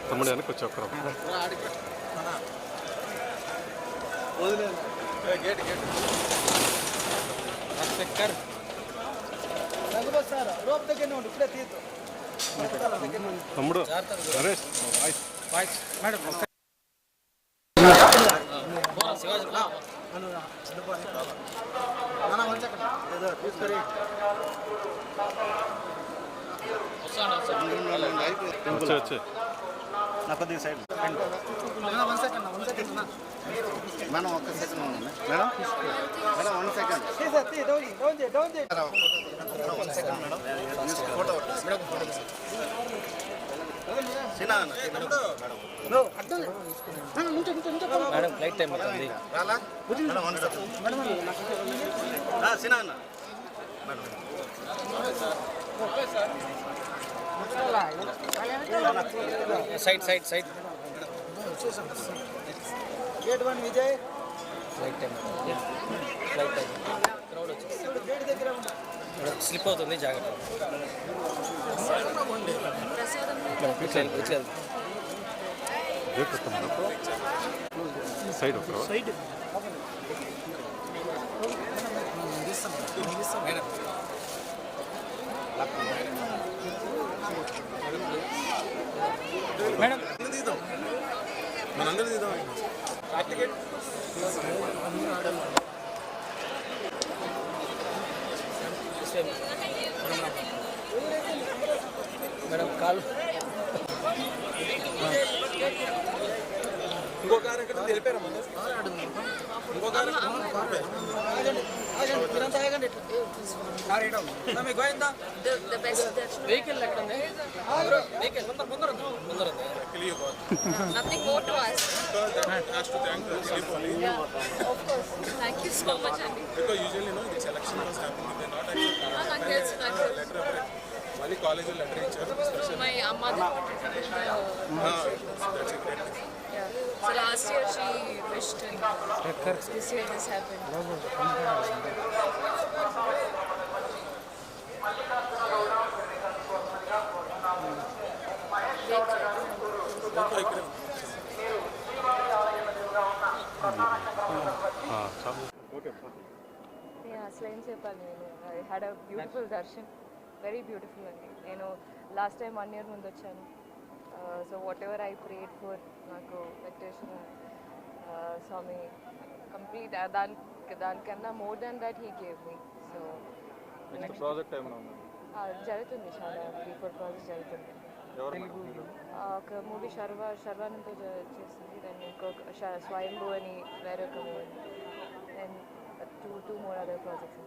తమ్ముడు వెనక్కి వచ్చి ఒక్కరు తమ్ముడు నరేష్ మేడం వచ్చే నా కొద్దిగా సైడ్ మేడం ఒక్క సెకండ్ ఉందండి madam madam 1 second photo madam flight time అవుతుంది సినా అన్న side side side gate 1 Vijay flight time flight time crowd వచ్చేసి స్లిప్ అవుతుంది జాగ్రత్త సైడ్ ఒక సైడ్ మేడం మనందరూ తీద్దాం మేడం కాల్ ఇంకో కార్ ఎక్కడ తెలిపారా ఇంకో కార్ వెహికల్ ఎక్కడ ఉంది వెహికల్ ముందర ముందర Nothing more to ask. has to thank the Dilip only. Yeah, of course. Thank you so much, Andy. Because usually this election was happening, they not actually Not letter of mali college letter icharu special. My mother wanted to wish my That's a great thing. yeah. So last year she wished and this year this happened. అసలు ఏం చెప్పాలి నేను I had a beautiful darshan very beautiful అండి నేను last time 1 year ముందు వచ్చాను so whatever I prayed for నాకు Venkateswara Swami complete దానికన్నా more than that he gave me so project ఏమైనా ఉందా జరుగుతుంది చాలా 3-4 ప్రాజెక్ట్స్ జరుగుతుంది ఒక మూవీ శర్వానంతో చేస్తుంది దాన్ని ఇంకొక స్వయంభూ అని వేరొక movie and two more other projects.